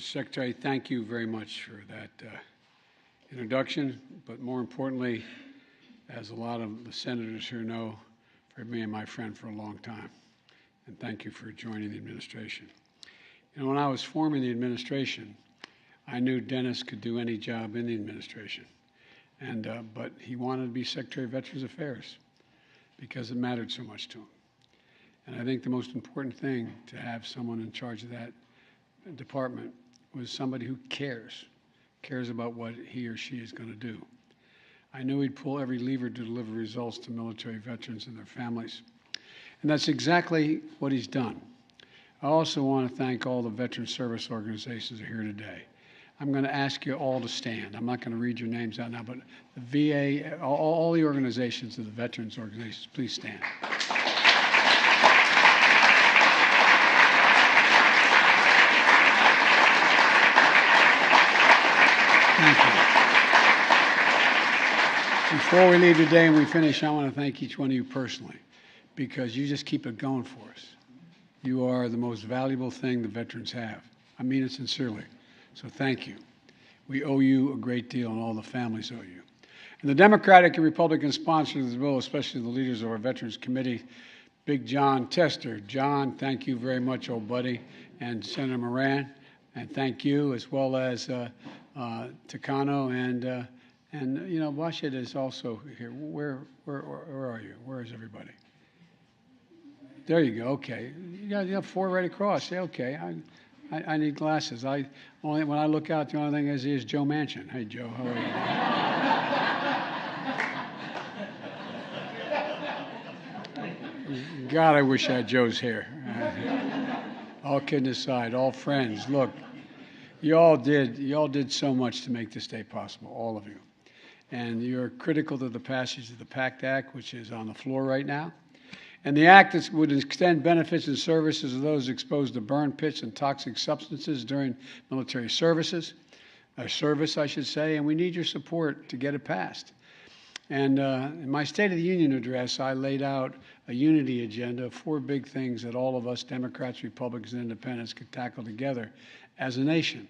Secretary, thank you very much for that introduction, but more importantly, as a lot of the senators here know, for being my friend for a long time. And thank you for joining the administration. You know, when I was forming the administration, I knew Dennis could do any job in the administration. But he wanted to be Secretary of Veterans Affairs because it mattered so much to him. And I think the most important thing to have someone in charge of that department was somebody who cares about what he or she is going to do. I knew he'd pull every lever to deliver results to military veterans and their families. And that's exactly what he's done. I also want to thank all the veteran service organizations that are here today. I'm going to ask you all to stand. I'm not going to read your names out now, but the VA, all the organizations of the veterans organizations, please stand. Thank you. Before we leave today and we finish, I want to thank each one of you personally, because you just keep it going for us. You are the most valuable thing the veterans have. I mean it sincerely. So thank you. We owe you a great deal, and all the families owe you. And the Democratic and Republican sponsors of the bill, especially the leaders of our Veterans Committee, Big John Tester. John, thank you very much, old buddy, and Senator Moran, and thank you, as well as Takano and you know, Washit is also here. Where are you? Where is everybody? There you go. Okay, you have four right across. Yeah, okay. I need glasses. When I look out, the only thing I see is Joe Manchin. Hey, Joe, how are you? God, I wish I had Joe's hair. All kidding aside, all friends. Look, you all did so much to make this day possible, all of you. And you're critical to the passage of the Pact Act, which is on the floor right now. And the act would extend benefits and services to those exposed to burn pits and toxic substances during military service, I should say, and we need your support to get it passed. And in my State of the Union address, I laid out a unity agenda of 4 big things that all of us, Democrats, Republicans, and Independents, could tackle together as a nation.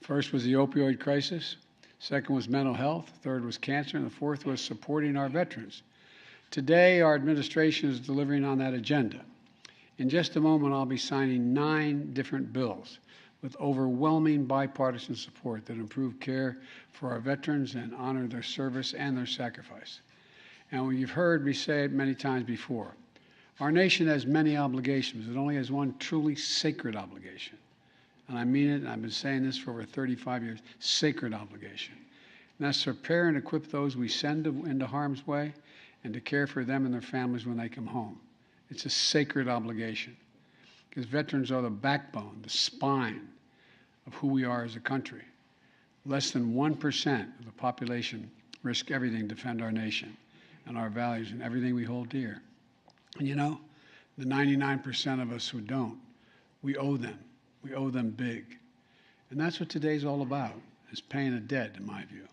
First was the opioid crisis. Second was mental health. Third was cancer. And the fourth was supporting our veterans. Today, our administration is delivering on that agenda. In just a moment, I'll be signing 9 different bills with overwhelming bipartisan support that improve care for our veterans and honor their service and their sacrifice. And you've heard me say it many times before. Our nation has many obligations. It only has one truly sacred obligation. And I mean it, and I've been saying this for over 35 years, sacred obligation. And that's to prepare and equip those we send into harm's way and to care for them and their families when they come home. It's a sacred obligation because veterans are the backbone, the spine of who we are as a country. Less than 1% of the population risk everything to defend our nation and our values and everything we hold dear. And you know, the 99% of us who don't, we owe them. We owe them big. And that's what today's all about, is paying a debt, in my view.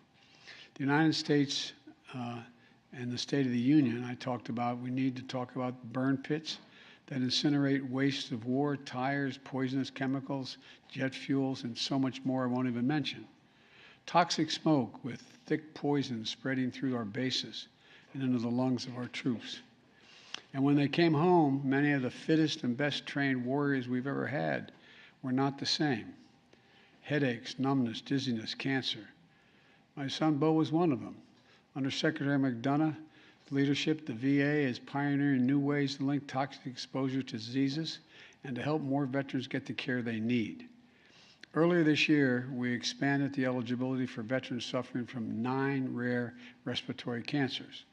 The United States and the State of the Union, I talked about, we need to talk about burn pits that incinerate waste of war, tires, poisonous chemicals, jet fuels, and so much more I won't even mention. Toxic smoke with thick poison spreading through our bases and into the lungs of our troops. And when they came home, many of the fittest and best trained warriors we've ever had were not the same. Headaches, numbness, dizziness, cancer. My son Bo was one of them. Under Secretary McDonough's leadership, the VA is pioneering new ways to link toxic exposure to diseases and to help more veterans get the care they need. Earlier this year, we expanded the eligibility for veterans suffering from 9 rare respiratory cancers.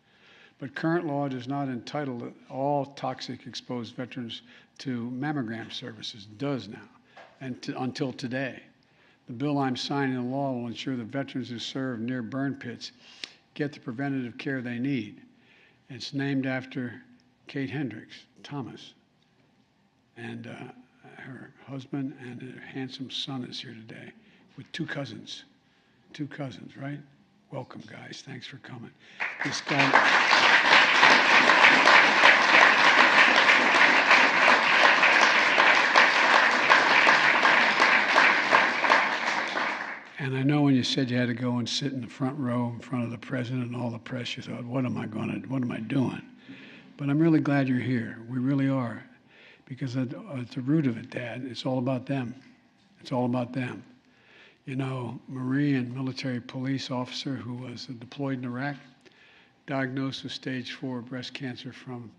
But current law does not entitle all toxic exposed veterans to mammogram services. It does now, until today. The bill I'm signing into law will ensure that veterans who serve near burn pits get the preventative care they need. It's named after Kate Hendricks Thomas. And her husband and her handsome son is here today with 2 cousins. 2 cousins, right? Welcome, guys. Thanks for coming. This guy... And I know when you said you had to go and sit in the front row in front of the president and all the press, you thought, what am I doing? But I'm really glad you're here. We really are. Because at the root of it, Dad, it's all about them. It's all about them. You know, Marie, a military police officer who was deployed in Iraq, diagnosed with stage 4 breast cancer from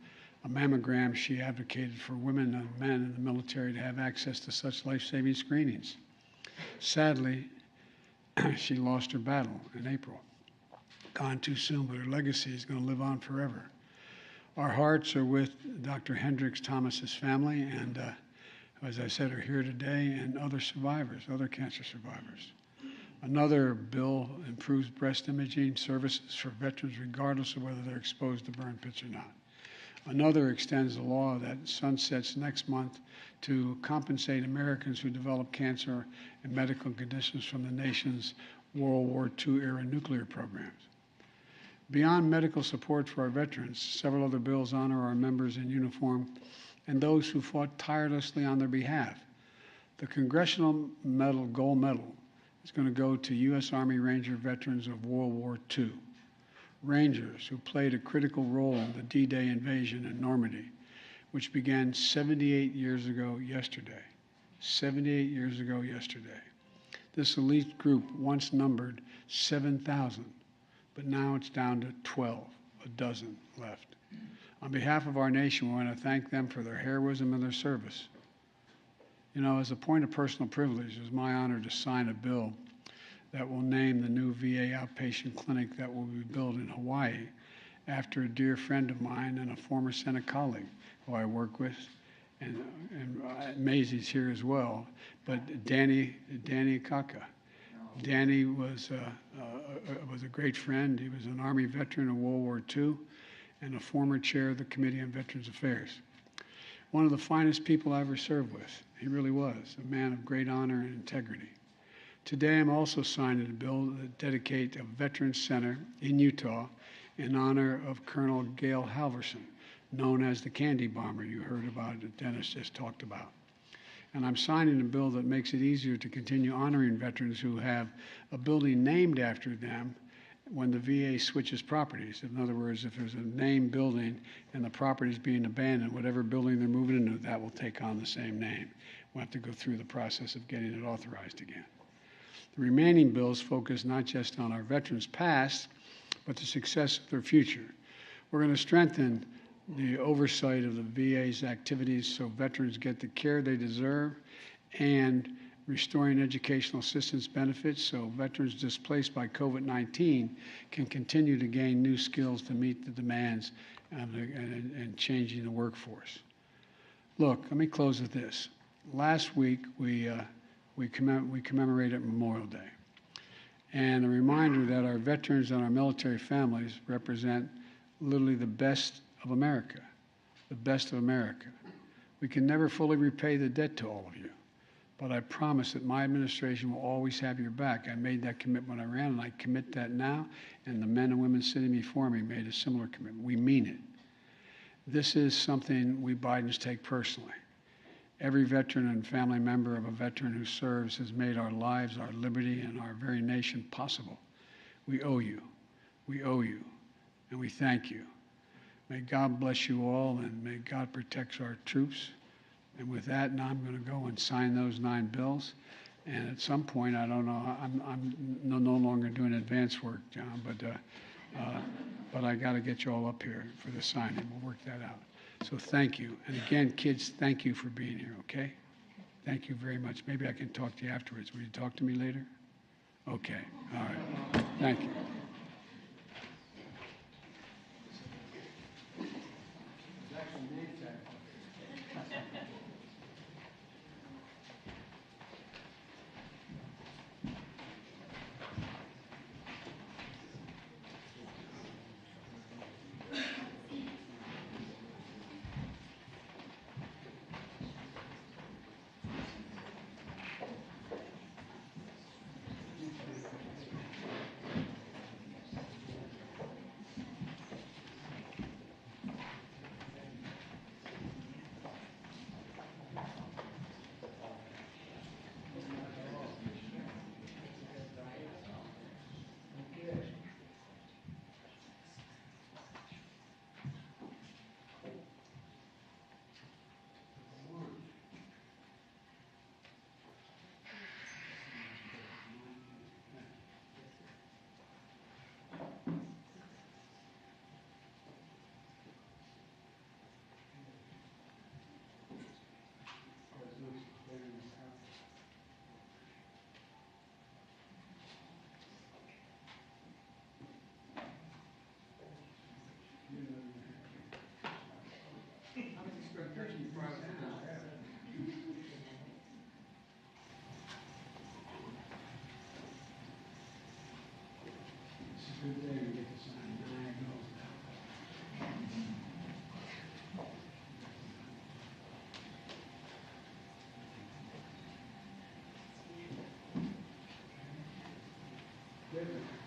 a mammogram. She advocated for women and men in the military to have access to such life-saving screenings. Sadly, she lost her battle in April. Gone too soon, but her legacy is going to live on forever. Our hearts are with Dr. Hendricks Thomas's family, and as I said, are here today, and other survivors, other cancer survivors. Another bill improves breast imaging services for veterans regardless of whether they're exposed to burn pits or not. Another extends the law that sunsets next month to compensate Americans who develop cancer and medical conditions from the nation's World War II-era nuclear programs. Beyond medical support for our veterans, several other bills honor our members in uniform and those who fought tirelessly on their behalf. The Congressional Gold Medal is going to go to U.S. Army Ranger veterans of World War II. Rangers who played a critical role in the D-Day invasion in Normandy, which began 78 years ago yesterday. 78 years ago yesterday. This elite group once numbered 7,000, but now it's down to 12, a dozen left. On behalf of our nation, we want to thank them for their heroism and their service. You know, as a point of personal privilege, it was my honor to sign a bill that will name the new VA outpatient clinic that will be built in Hawaii after a dear friend of mine and a former Senate colleague who I work with, and Maisie's here as well, but Danny Kaka. Danny was a great friend. He was an Army veteran of World War II and a former chair of the Committee on Veterans Affairs. One of the finest people I ever served with. He really was, a man of great honor and integrity. Today, I'm also signing a bill that dedicates a Veterans Center in Utah in honor of Colonel Gail Halverson, known as the Candy Bomber you heard about that Dennis just talked about. And I'm signing a bill that makes it easier to continue honoring veterans who have a building named after them when the VA switches properties. In other words, if there's a named building and the property is being abandoned, whatever building they're moving into, that will take on the same name. We'll have to go through the process of getting it authorized again. The remaining bills focus not just on our veterans' past, but the success of their future. We're going to strengthen the oversight of the VA's activities so veterans get the care they deserve, and restoring educational assistance benefits so veterans displaced by COVID-19 can continue to gain new skills to meet the demands and changing the workforce. Look, let me close with this. Last week, we commemorated Memorial Day. And a reminder that our veterans and our military families represent literally the best of America, the best of America. We can never fully repay the debt to all of you, but I promise that my administration will always have your back. I made that commitment when I ran, and I commit that now, and the men and women sitting before me made a similar commitment. We mean it. This is something we Bidens take personally. Every veteran and family member of a veteran who serves has made our lives, our liberty, and our very nation possible. We owe you. We owe you. And we thank you. May God bless you all, and may God protect our troops. And with that, now I'm going to go and sign those 9 bills. And at some point, I don't know, I'm no longer doing advance work, John, but I got to get you all up here for the signing. We'll work that out. So thank you. And again, kids, thank you for being here, okay? Thank you very much. Maybe I can talk to you afterwards. Will you talk to me later? Okay. All right. Thank you. Good day we get to sign. Now I go. Different.